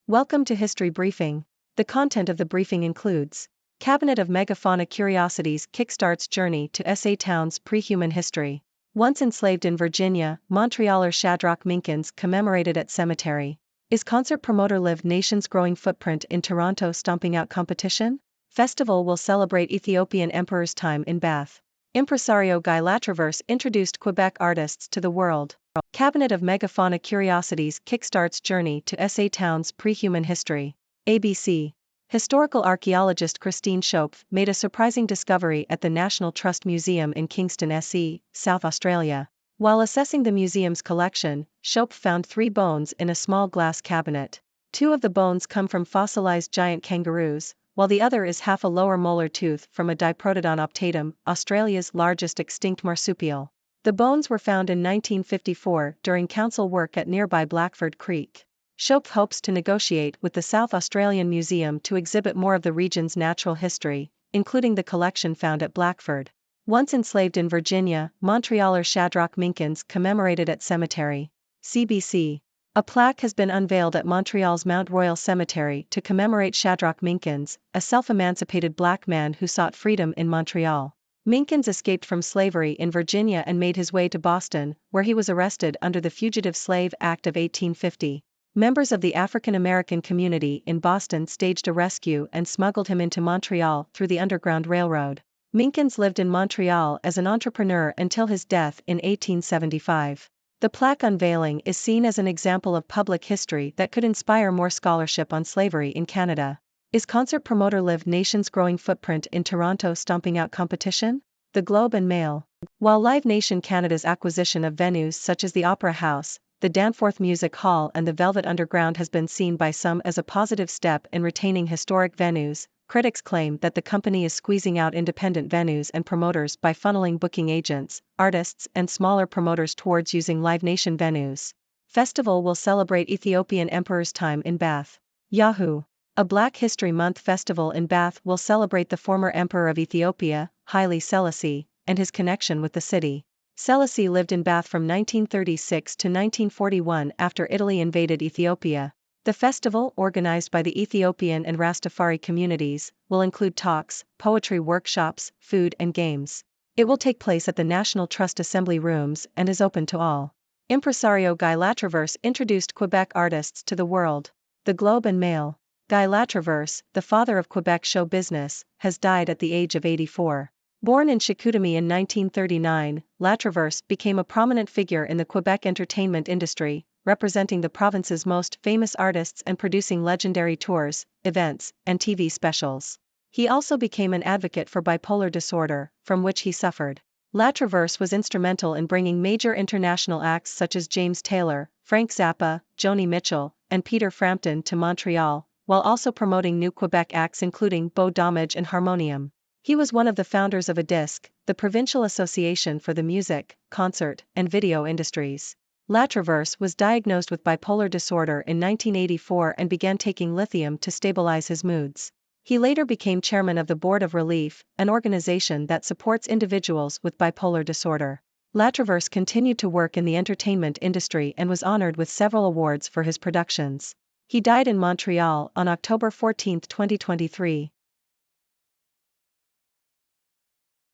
Welcome to History Briefing. The content of the briefing includes Cabinet of Megafauna Curiosities kickstarts journey to SA Town's pre-human history. Once enslaved in Virginia, Montrealer Shadrach Minkins commemorated at cemetery. Is concert promoter Live Nation's growing footprint in Toronto stomping out competition? Festival will celebrate Ethiopian Emperor's time in Bath. Impresario Guy Latraverse introduced Quebec artists to the world. Cabinet of Megafauna Curiosities kickstarts journey to SA Town's pre-human history. ABC. Historical archaeologist Christine Schopf made a surprising discovery at the National Trust Museum in Kingston, SE, South Australia. While assessing the museum's collection, Schopf found 3 bones in a small glass cabinet. 2 of the bones come from fossilized giant kangaroos, while the other is half a lower molar tooth from a Diprotodon optatum, Australia's largest extinct marsupial. The bones were found in 1954 during council work at nearby Blackford Creek. Schopf hopes to negotiate with the South Australian Museum to exhibit more of the region's natural history, including the collection found at Blackford. Once enslaved in Virginia, Montrealer Shadrach Minkins commemorated at cemetery. CBC. A plaque has been unveiled at Montreal's Mount Royal Cemetery to commemorate Shadrach Minkins, a self-emancipated black man who sought freedom in Montreal. Minkins escaped from slavery in Virginia and made his way to Boston, where he was arrested under the Fugitive Slave Act of 1850. Members of the African American community in Boston staged a rescue and smuggled him into Montreal through the Underground Railroad. Minkins lived in Montreal as an entrepreneur until his death in 1875. The plaque unveiling is seen as an example of public history that could inspire more scholarship on slavery in Canada. Is concert promoter Live Nation's growing footprint in Toronto stomping out competition? The Globe and Mail. While Live Nation Canada's acquisition of venues such as the Opera House, the Danforth Music Hall and the Velvet Underground has been seen by some as a positive step in retaining historic venues, critics claim that the company is squeezing out independent venues and promoters by funneling booking agents, artists and smaller promoters towards using Live Nation venues. Festival will celebrate Ethiopian Emperor's time in Bath. Yahoo! A Black History Month festival in Bath will celebrate the former emperor of Ethiopia, Haile Selassie, and his connection with the city. Selassie lived in Bath from 1936 to 1941 after Italy invaded Ethiopia. The festival, organized by the Ethiopian and Rastafari communities, will include talks, poetry workshops, food and games. It will take place at the National Trust Assembly Rooms and is open to all. Impresario Guy Latraverse introduced Quebec artists to the world. The Globe and Mail. Guy Latraverse, the father of Quebec show business, has died at the age of 84. Born in Chicoutimi in 1939, Latraverse became a prominent figure in the Quebec entertainment industry, representing the province's most famous artists and producing legendary tours, events, and TV specials. He also became an advocate for bipolar disorder, from which he suffered. Latraverse was instrumental in bringing major international acts such as James Taylor, Frank Zappa, Joni Mitchell, and Peter Frampton to Montreal, while also promoting new Quebec acts including Beau Dommage and Harmonium. He was one of the founders of ADISC, the Provincial Association for the Music, Concert, and Video Industries. Latraverse was diagnosed with bipolar disorder in 1984 and began taking lithium to stabilize his moods. He later became chairman of the Board of Relief, an organization that supports individuals with bipolar disorder. Latraverse continued to work in the entertainment industry and was honored with several awards for his productions. He died in Montreal on October 14, 2023.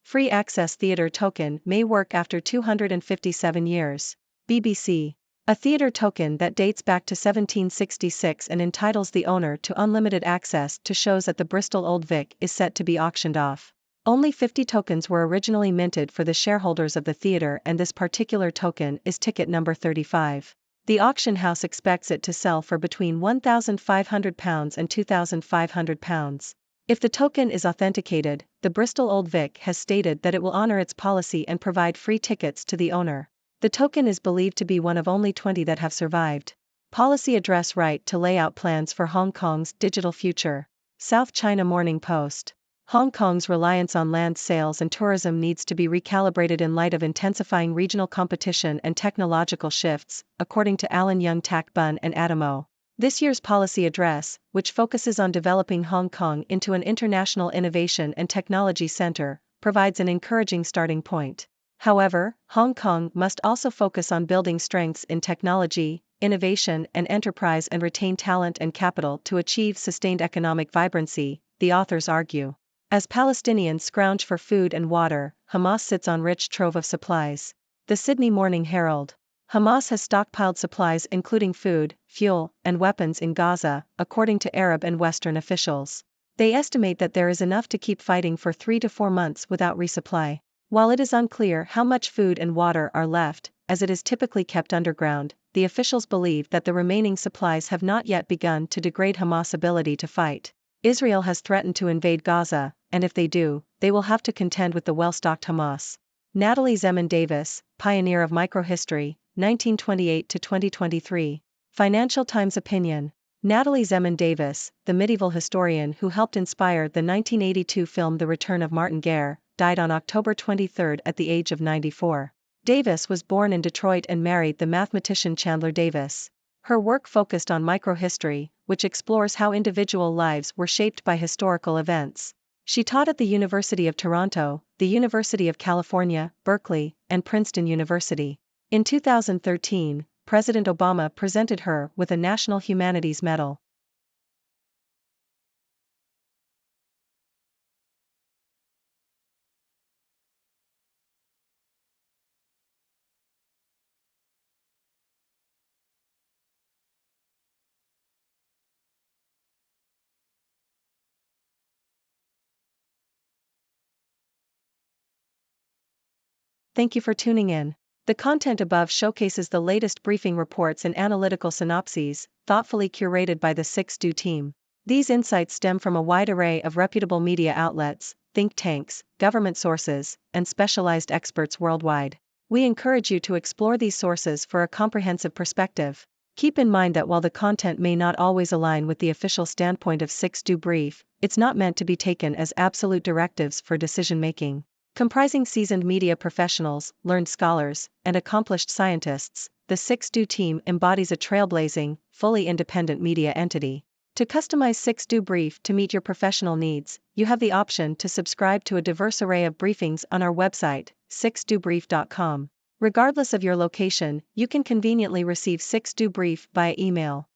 Free access theatre token may work after 257 years. BBC. A theatre token that dates back to 1766 and entitles the owner to unlimited access to shows at the Bristol Old Vic is set to be auctioned off. Only 50 tokens were originally minted for the shareholders of the theatre, and this particular token is ticket number 35. The auction house expects it to sell for between £1,500 and £2,500. If the token is authenticated, the Bristol Old Vic has stated that it will honor its policy and provide free tickets to the owner. The token is believed to be one of only 20 that have survived. Policy address right to lay out plans for Hong Kong's digital future. South China Morning Post. Hong Kong's reliance on land sales and tourism needs to be recalibrated in light of intensifying regional competition and technological shifts, according to Alan Young Tak Bun and Adam O. This year's policy address, which focuses on developing Hong Kong into an international innovation and technology center, provides an encouraging starting point. However, Hong Kong must also focus on building strengths in technology, innovation and enterprise and retain talent and capital to achieve sustained economic vibrancy, the authors argue. As Palestinians scrounge for food and water, Hamas sits on rich trove of supplies. The Sydney Morning Herald. Hamas has stockpiled supplies including food, fuel, and weapons in Gaza, according to Arab and Western officials. They estimate that there is enough to keep fighting for 3 to 4 months without resupply. While it is unclear how much food and water are left, as it is typically kept underground, the officials believe that the remaining supplies have not yet begun to degrade Hamas' ability to fight. Israel has threatened to invade Gaza, and if they do, they will have to contend with the well-stocked Hamas. Natalie Zeman Davis, pioneer of microhistory, 1928 to 2023. Financial Times opinion. Natalie Zeman Davis, the medieval historian who helped inspire the 1982 film The Return of Martin Guerre, died on October 23 at the age of 94. Davis was born in Detroit and married the mathematician Chandler Davis. Her work focused on microhistory, which explores how individual lives were shaped by historical events. She taught at the University of Toronto, the University of California, Berkeley, and Princeton University. In 2013, President Obama presented her with a National Humanities Medal. Thank you for tuning in. The content above showcases the latest briefing reports and analytical synopses, thoughtfully curated by the 6Do team. These insights stem from a wide array of reputable media outlets, think tanks, government sources, and specialized experts worldwide. We encourage you to explore these sources for a comprehensive perspective. Keep in mind that while the content may not always align with the official standpoint of 6Do Brief, it's not meant to be taken as absolute directives for decision-making. Comprising seasoned media professionals, learned scholars, and accomplished scientists, the 6Do team embodies a trailblazing, fully independent media entity. To customize 6Do Brief to meet your professional needs, you have the option to subscribe to a diverse array of briefings on our website, 6dobrief.com. Regardless of your location, you can conveniently receive 6Do Brief via email.